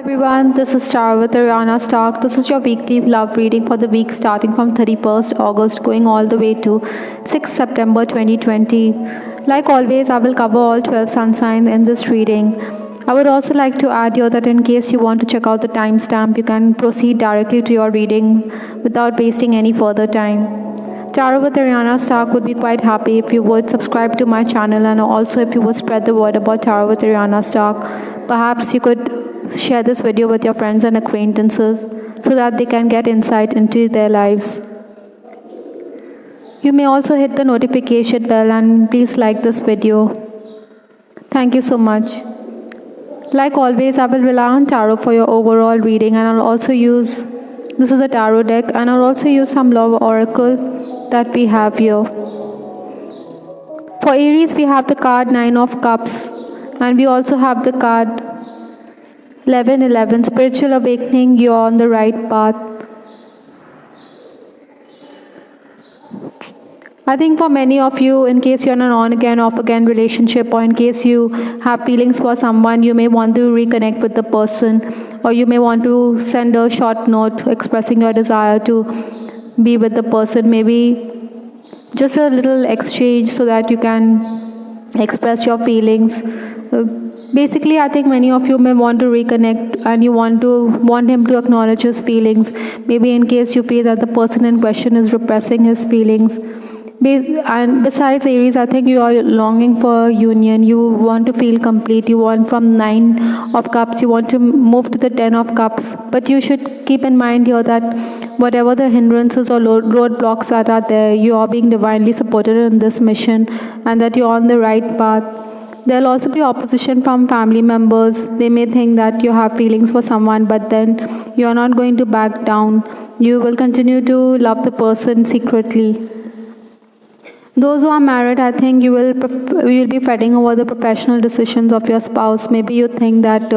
Everyone, this is Tara with Ariana Stark. This is your weekly love reading for the week starting from 31st August going all the way to 6th September 2020. Like always, I will cover all 12 sun signs in this reading. I would also like to add here that in case you want to check out the timestamp, you can proceed directly to your reading without wasting any further time. Tarot with Ariana Stark would be quite happy if you would subscribe to my channel and also if you would spread the word about Tarot with Ariana Stark. Perhaps you could share this video with your friends and acquaintances so that they can get insight into their lives. You may also hit the notification bell and please like this video. Thank you so much. Like always, I will rely on tarot for your overall reading, and I'll also use, this is a tarot deck, and I'll also use some love oracle that we have here. For Aries, we have the card 9 of Cups, and we also have the card 1111, Spiritual Awakening. You're on the right path. I think for many of you, in case you're in an on-again, off-again relationship, or in case you have feelings for someone, you may want to reconnect with the person, or you may want to send a short note expressing your desire to be with the person. Maybe just a little exchange so that you can express your feelings. Basically, I think many of you may want to reconnect and you want him to acknowledge his feelings. Maybe in case you feel that the person in question is repressing his feelings. And besides Aries, I think you are longing for union. You want to feel complete. You want from 9 of Cups, you want to move to the 10 of Cups. But you should keep in mind here that whatever the hindrances or roadblocks that are there, you are being divinely supported in this mission and that you're on the right path. There will also be opposition from family members. They may think that you have feelings for someone, but then you're not going to back down. You will continue to love the person secretly. Those who are married, I think you will be fretting over the professional decisions of your spouse. Maybe you think that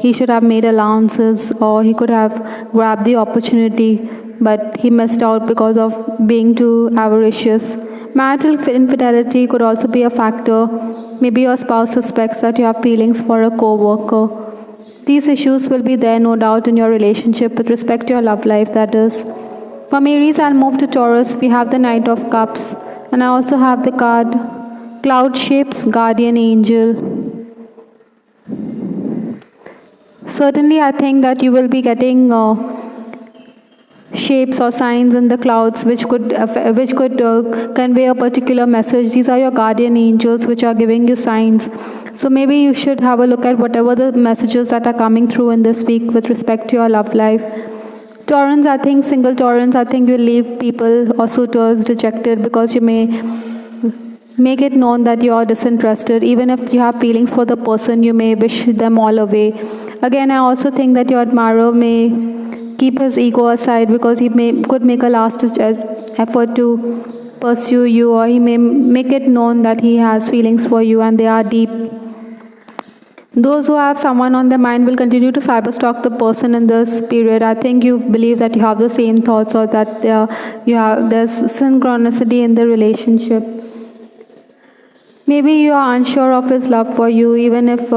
he should have made allowances or he could have grabbed the opportunity, but he missed out because of being too avaricious. Marital infidelity could also be a factor. Maybe your spouse suspects that you have feelings for a co-worker. These issues will be there, no doubt, in your relationship with respect to your love life, that is. From Aries, I'll move to Taurus. We have the Knight of Cups. And I also have the card Cloud Shapes, Guardian Angel. Certainly, I think that you will be getting shapes or signs in the clouds which could convey a particular message. These are your guardian angels which are giving you signs. So maybe you should have a look at whatever the messages that are coming through in this week with respect to your love life. Taurans, I think, single Taurans, I think you'll leave people or suitors dejected because you may make it known that you are disinterested. Even if you have feelings for the person, you may wish them all away. Again, I also think that your admirer may keep his ego aside because he could make a last effort to pursue you, or he may make it known that he has feelings for you and they are deep. Those who have someone on their mind will continue to cyberstalk the person in this period. I think you believe that you have the same thoughts or that there's synchronicity in the relationship. Maybe you are unsure of his love for you, even if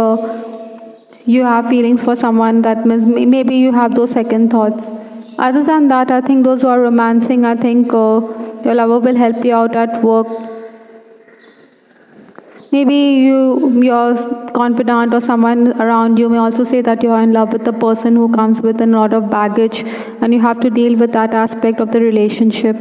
you have feelings for someone. That means maybe you have those second thoughts. Other than that, I think those who are romancing, I think your lover will help you out at work. Maybe your confidant or someone around you may also say that you are in love with the person who comes with a lot of baggage and you have to deal with that aspect of the relationship.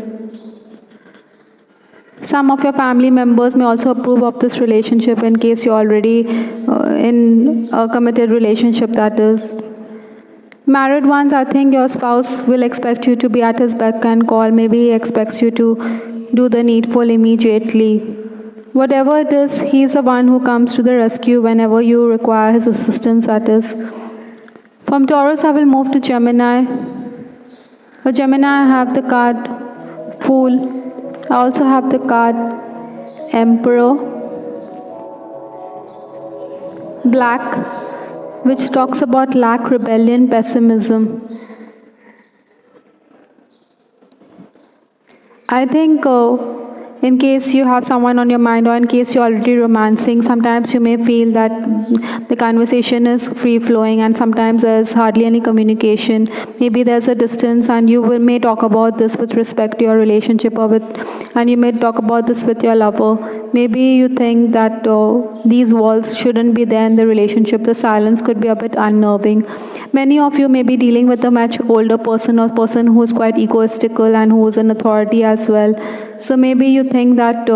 Some of your family members may also approve of this relationship in case you're already in a committed relationship, that is. Married ones, I think your spouse will expect you to be at his beck and call. Maybe he expects you to do the needful immediately. Whatever it is, he is the one who comes to the rescue whenever you require his assistance, that is. From Taurus, I will move to Gemini. For Gemini, I have the card Fool. I also have the card Emperor. Black, which talks about lack, rebellion, pessimism. I think In case you have someone on your mind, or in case you're already romancing, sometimes you may feel that the conversation is free flowing and sometimes there's hardly any communication. Maybe there's a distance, and may talk about this with respect to your relationship, and you may talk about this with your lover. Maybe you think that these walls shouldn't be there in the relationship. The silence could be a bit unnerving. Many of you may be dealing with a much older person, or person who is quite egoistical and who is an authority as well. So maybe you think that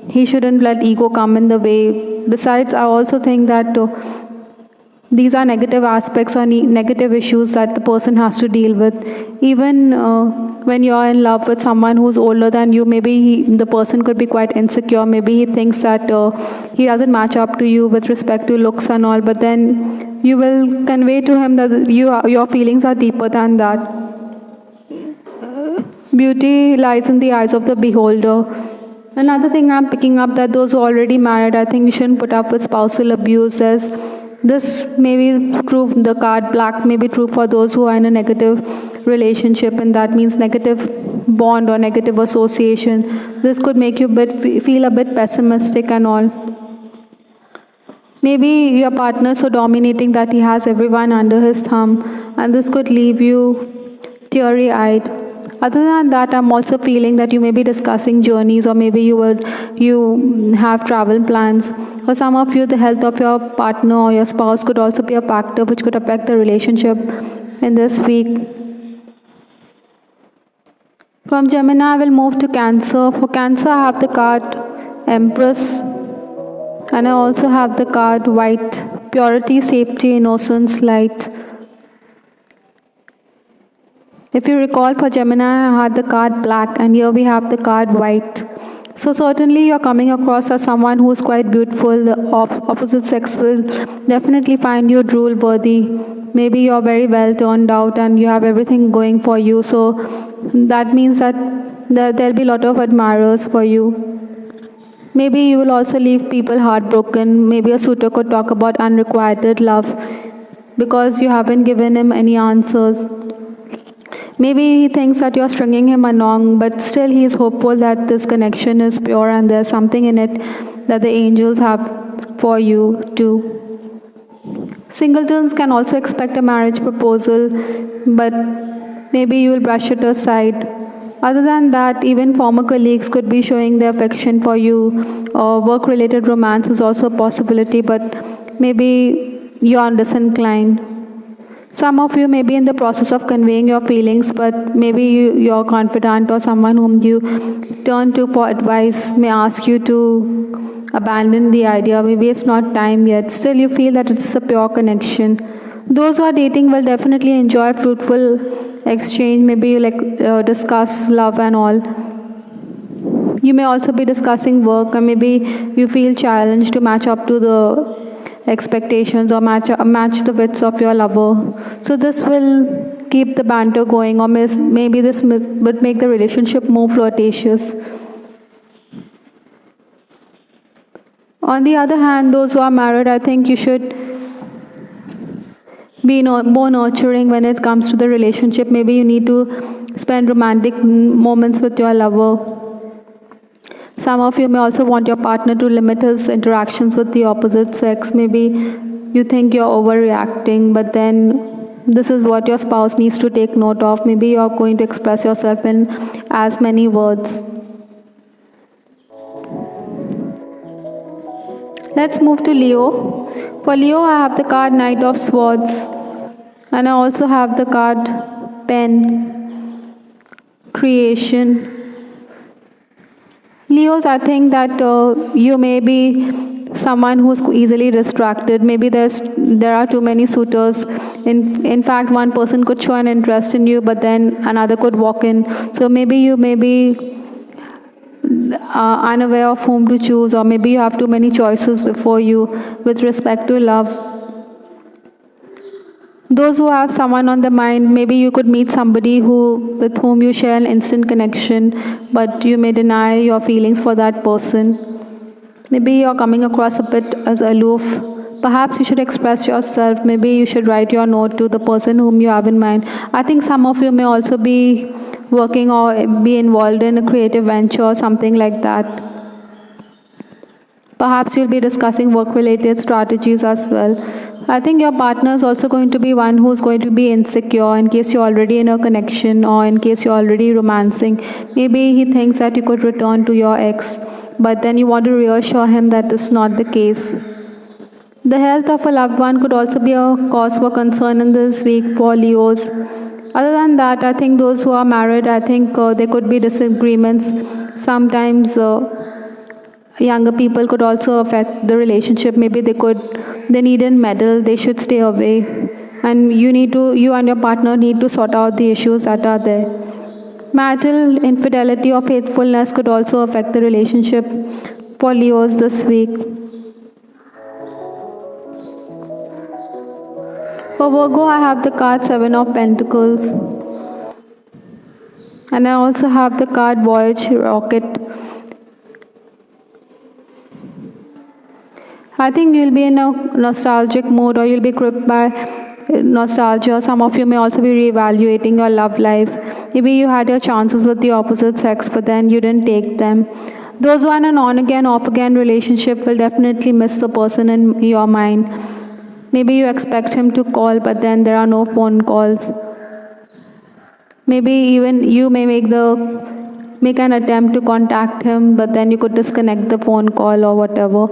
he shouldn't let ego come in the way. Besides, I also think that these are negative aspects or negative issues that the person has to deal with. Even when you're in love with someone who's older than you, maybe the person could be quite insecure. Maybe he thinks that he doesn't match up to you with respect to looks and all, but then you will convey to him that your feelings are deeper than that. Beauty lies in the eyes of the beholder. Another thing I'm picking up, that those who are already married, I think you shouldn't put up with spousal abuse. As this may be true, the card black may be true for those who are in a negative relationship, and that means negative bond or negative association. This could make you feel a bit pessimistic and all. Maybe your partner is so dominating that he has everyone under his thumb, and this could leave you teary-eyed. Other than that, I'm also feeling that you may be discussing journeys, or maybe you have travel plans. For some of you, the health of your partner or your spouse could also be a factor which could affect the relationship in this week. From Gemini, I will move to Cancer. For Cancer, I have the card Empress, and I also have the card White, purity, safety, innocence, light. If you recall, for Gemini, I had the card Black, and here we have the card White. So certainly you're coming across as someone who is quite beautiful. The opposite sex will definitely find you drool worthy. Maybe you're very well turned out and you have everything going for you. So that means that there'll be a lot of admirers for you. Maybe you will also leave people heartbroken. Maybe a suitor could talk about unrequited love because you haven't given him any answers. Maybe he thinks that you're stringing him along, but still he is hopeful that this connection is pure and there's something in it that the angels have for you too. Singletons can also expect a marriage proposal, but maybe you will brush it aside. Other than that, even former colleagues could be showing their affection for you, or work-related romance is also a possibility, but maybe you're disinclined. Some of you may be in the process of conveying your feelings, but maybe your confidant or someone whom you turn to for advice may ask you to abandon the idea. Maybe it's not time yet. Still, you feel that it's a pure connection. Those who are dating will definitely enjoy fruitful exchange. Maybe you discuss love and all. You may also be discussing work, and maybe you feel challenged to match up to the expectations or match the wits of your lover. So this will keep the banter going, or maybe this would make the relationship more flirtatious. On the other hand, those who are married, I think you should be more nurturing when it comes to the relationship. Maybe you need to spend romantic moments with your lover. Some of you may also want your partner to limit his interactions with the opposite sex. Maybe you think you're overreacting, but then this is what your spouse needs to take note of. Maybe you're going to express yourself in as many words. Let's move to Leo. For Leo, I have the card Knight of Swords, and I also have the card Pen, Creation. Leos, I think that you may be someone who's easily distracted. Maybe there are too many suitors. In fact, one person could show an interest in you, but then another could walk in. So maybe you may be unaware of whom to choose, or maybe you have too many choices before you with respect to love. Those who have someone on the mind, maybe you could meet somebody with whom you share an instant connection, but you may deny your feelings for that person. Maybe you're coming across a bit as aloof. Perhaps you should express yourself. Maybe you should write your note to the person whom you have in mind. I think some of you may also be working or be involved in a creative venture or something like that. Perhaps you'll be discussing work-related strategies as well. I think your partner is also going to be one who's going to be insecure in case you're already in a connection or in case you're already romancing. Maybe he thinks that you could return to your ex, but then you want to reassure him that it's not the case. The health of a loved one could also be a cause for concern in this week for Leos. Other than that, I think those who are married, I think there could be disagreements. Sometimes younger people could also affect the relationship. Maybe they needn't meddle, they should stay away. And you and your partner need to sort out the issues that are there. Marital infidelity or faithfulness could also affect the relationship for Leos this week. For Virgo, I have the card 7 of Pentacles. And I also have the card Voyage Rocket. I think you'll be in a nostalgic mood or you'll be gripped by nostalgia. Some of you may also be reevaluating your love life. Maybe you had your chances with the opposite sex, but then you didn't take them. Those who are in an on-again, off-again relationship will definitely miss the person in your mind. Maybe you expect him to call, but then there are no phone calls. Maybe even you may make an attempt to contact him, but then you could disconnect the phone call or whatever.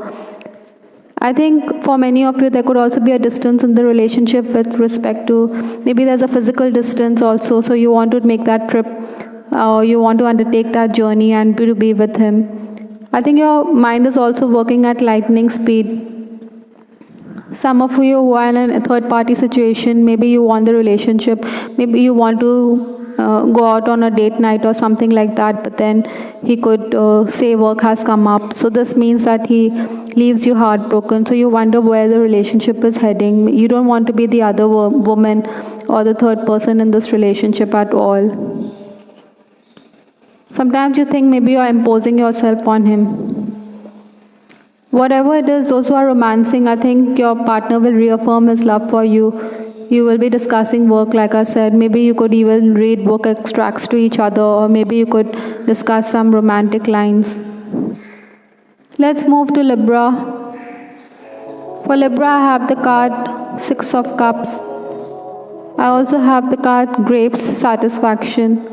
I think for many of you, there could also be a distance in the relationship with respect to, maybe there's a physical distance also, so you want to make that trip, or you want to undertake that journey and to be with him. I think your mind is also working at lightning speed. Some of you who are in a third-party situation, maybe you want the relationship, maybe you want to go out on a date night or something like that, but then he could say work has come up. So this means that he leaves you heartbroken. So you wonder where the relationship is heading. You don't want to be the other woman or the third person in this relationship at all. Sometimes you think maybe you're imposing yourself on him. Whatever it is, those who are romancing, I think your partner will reaffirm his love for you. You will be discussing work, like I said. Maybe you could even read book extracts to each other, or maybe you could discuss some romantic lines. Let's move to Libra. For Libra, I have the card 6 of Cups. I also have the card Grapes, Satisfaction.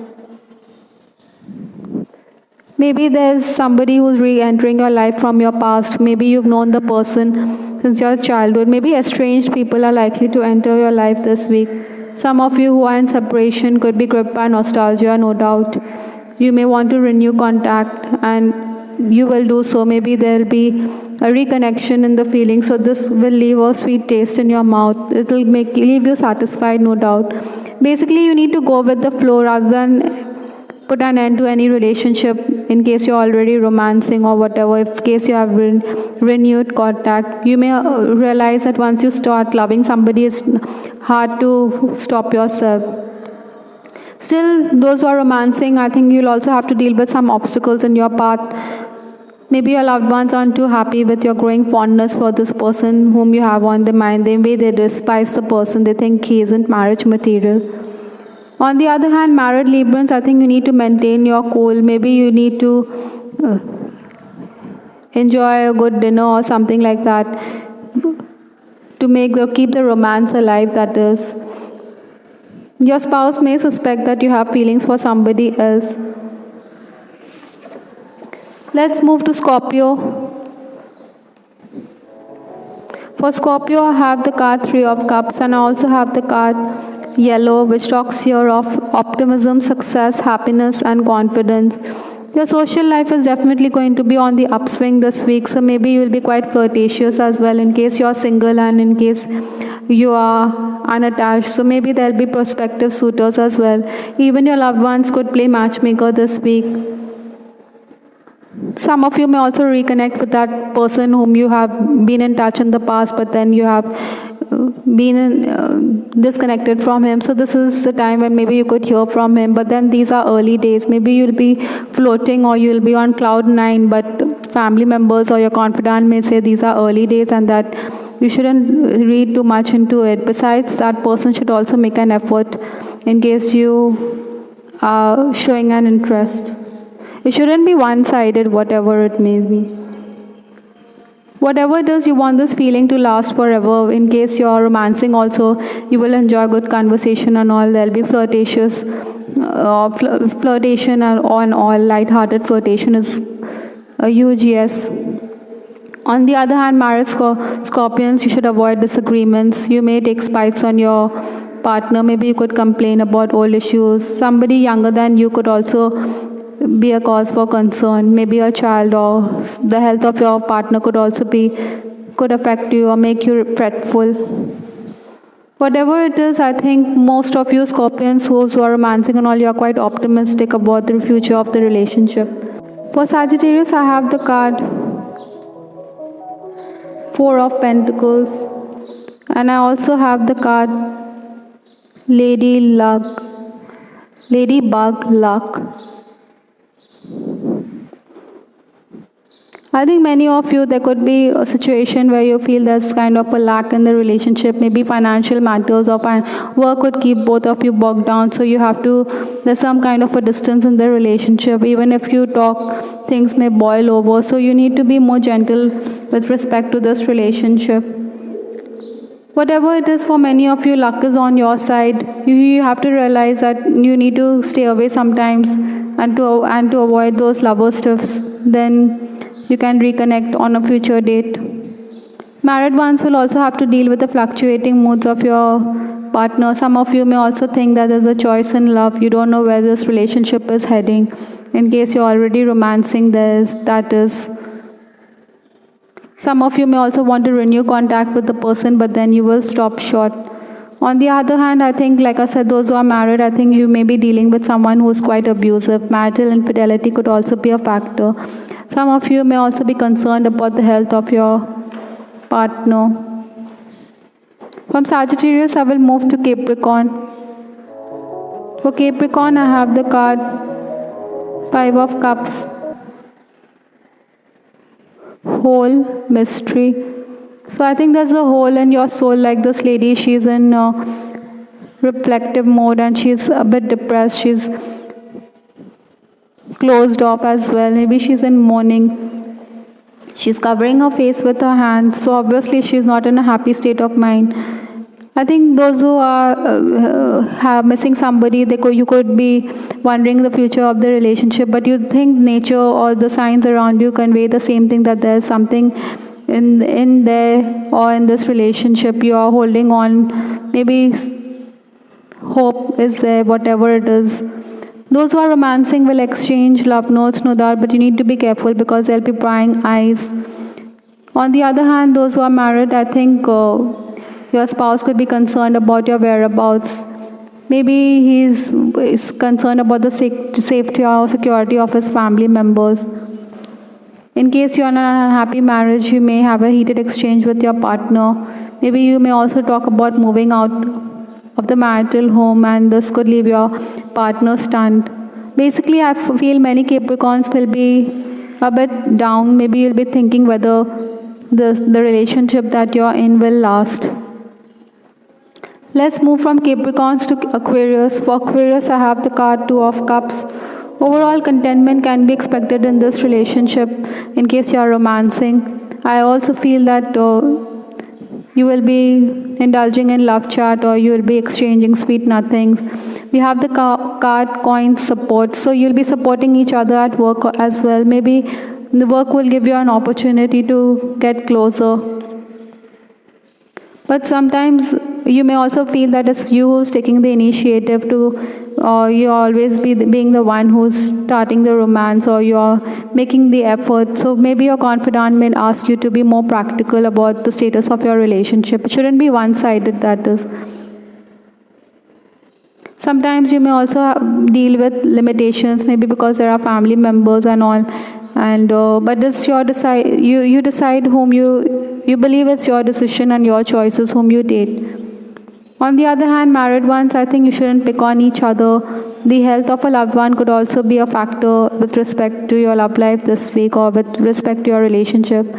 Maybe there's somebody who's re-entering your life from your past. Maybe you've known the person since your childhood. Maybe estranged people are likely to enter your life this week. Some of you who are in separation could be gripped by nostalgia, no doubt. You may want to renew contact, and you will do so. Maybe there'll be a reconnection in the feeling. So this will leave a sweet taste in your mouth. It will leave you satisfied, no doubt. Basically, you need to go with the flow rather than put an end to any relationship in case you're already romancing or whatever. In case you have renewed contact, you may realize that once you start loving somebody, it's hard to stop yourself. Still, those who are romancing, I think you'll also have to deal with some obstacles in your path. Maybe your loved ones aren't too happy with your growing fondness for this person whom you have on their mind. Maybe they despise the person. They think he isn't marriage material. On the other hand, married Librans, I think you need to maintain your cool. Maybe you need to enjoy a good dinner or something like that to keep the romance alive, that is. Your spouse may suspect that you have feelings for somebody else. Let's move to Scorpio. For Scorpio, I have the card 3 of Cups, and I also have the card Yellow, which talks here of optimism, success, happiness, and confidence. Your social life is definitely going to be on the upswing this week, so maybe you will be quite flirtatious as well in case you are single and in case you are unattached. So maybe there will be prospective suitors as well. Even your loved ones could play matchmaker this week. Some of you may also reconnect with that person whom you have been in touch in the past, but then you have been disconnected from him. So this is the time when maybe you could hear from him, but then these are early days. Maybe you'll be floating or you'll be on cloud 9, but family members or your confidant may say these are early days and that you shouldn't read too much into it. Besides, that person should also make an effort in case you showing an interest. It shouldn't be one-sided, whatever it may be. Whatever it is, you want this feeling to last forever. In case you're romancing also, you will enjoy good conversation and all. There'll be flirtation and all. Light-hearted flirtation is a huge yes. On the other hand, married Scorpions, you should avoid disagreements. You may take spites on your partner. Maybe you could complain about old issues. Somebody younger than you could also be a cause for concern. Maybe a child or the health of your partner could affect you or make you fretful. Whatever it is, I think most of you Scorpions who are romancing and all, you are quite optimistic about the future of the relationship. For Sagittarius, I have the card Four of Pentacles, and I also have the card Ladybug Luck. I think many of you, there could be a situation where you feel there's kind of a lack in the relationship, maybe financial matters or work could keep both of you bogged down, so there's some kind of a distance in the relationship. Even if you talk, things may boil over, so you need to be more gentle with respect to this relationship. Whatever it is, for many of you, luck is on your side. You have to realize that you need to stay away sometimes and to avoid those lover stuffs. Then you can reconnect on a future date. Married ones will also have to deal with the fluctuating moods of your partner. Some of you may also think that there's a choice in love. You don't know where this relationship is heading. In case you're already romancing this, that is. Some of you may also want to renew contact with the person, but then you will stop short. On the other hand, I think, like I said, those who are married, I think you may be dealing with someone who is quite abusive. Marital infidelity could also be a factor. Some of you may also be concerned about the health of your partner. From Sagittarius, I will move to Capricorn. For Capricorn, I have the card Five of Cups. Hole, mystery. So I think there's a hole in your soul, like this lady, she's in reflective mode and she's a bit depressed. She's closed off as well. Maybe she's in mourning. She's covering her face with her hands. So obviously she's not in a happy state of mind. I think those who are missing somebody, you could be wondering the future of the relationship, but you think nature or the signs around you convey the same thing, that there's something in there or in this relationship you are holding on. Maybe hope is there, whatever it is. Those who are romancing will exchange love notes, no doubt, but you need to be careful because they'll be prying eyes. On the other hand, those who are married, I think your spouse could be concerned about your whereabouts. Maybe he's concerned about the safety or security of his family members. In case you're in an unhappy marriage, you may have a heated exchange with your partner. Maybe you may also talk about moving out of the marital home, and this could leave your partner stunned. Basically, I feel many Capricorns will be a bit down. Maybe you'll be thinking whether the relationship that you're in will last. Let's move from Capricorns to Aquarius. For Aquarius, I have the card Two of Cups. Overall contentment can be expected in this relationship in case you are romancing. I also feel that you will be indulging in love chat, or you will be exchanging sweet nothings. We have the card Coin Support. So you'll be supporting each other at work as well. Maybe the work will give you an opportunity to get closer. But sometimes you may also feel that it's you who's taking the initiative or you always being the one who's starting the romance, or you're making the effort. So maybe your confidant may ask you to be more practical about the status of your relationship. It shouldn't be one-sided, that is. Sometimes you may also deal with limitations, maybe because there are family members and all. But it's your you decide whom you believe it's your decision and your choices whom you date. On the other hand, married ones, I think you shouldn't pick on each other. The health of a loved one could also be a factor with respect to your love life this week, or with respect to your relationship.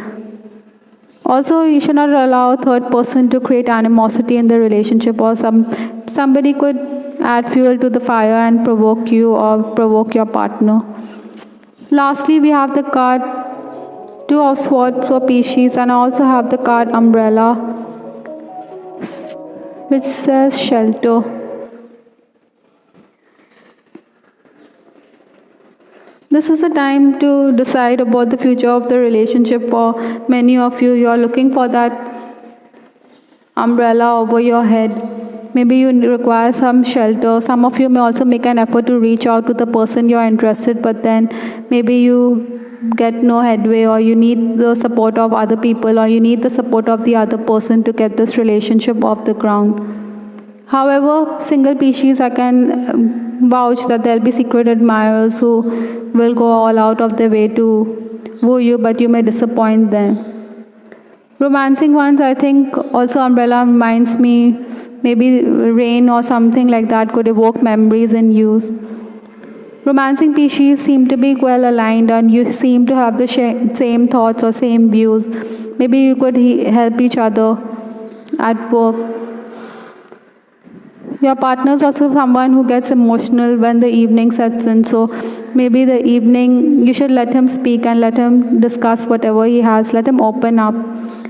Also, you should not allow a third person to create animosity in the relationship, or somebody could add fuel to the fire and provoke you or provoke your partner. Lastly, we have the card Two of Swords for Pisces, and I also have the card Umbrella, which says shelter. This is a time to decide about the future of the relationship. For many of you, you are looking for that umbrella over your head. Maybe you require some shelter. Some of you may also make an effort to reach out to the person you're interested, but then maybe you get no headway, or you need the support of other people, or you need the support of the other person to get this relationship off the ground. However, single Pisces, I can vouch that there'll be secret admirers who will go all out of their way to woo you, but you may disappoint them. Romancing ones, I think also umbrella reminds me, maybe rain or something like that could evoke memories in you. Romancing Pisces seem to be well aligned, and you seem to have the same thoughts or same views. Maybe you could help each other at work. Your partner is also someone who gets emotional when the evening sets in, so maybe the evening you should let him speak and let him discuss whatever he has. Let him open up,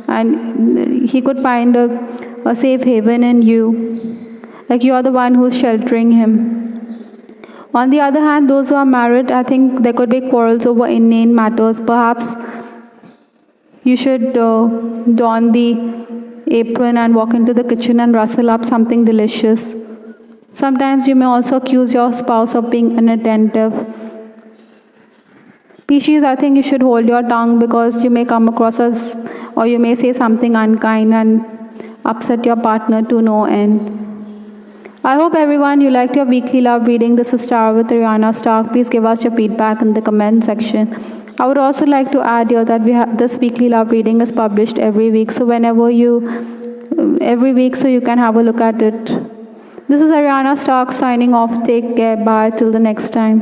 and he could find a safe haven in you, like you are the one who's sheltering him. On the other hand, those who are married, I think there could be quarrels over inane matters. Perhaps you should don the apron and walk into the kitchen and rustle up something delicious. Sometimes you may also accuse your spouse of being inattentive. Pisces, I think you should hold your tongue, because you may come across as, or you may say something unkind and upset your partner to no end. I hope everyone you liked your weekly love reading. This is Star with Ariana Stark. Please give us your feedback in the comment section. I would also like to add here that this weekly love reading is published every week, so every week, so you can have a look at it. This is Ariana Stark signing off. Take care. Bye. Till the next time.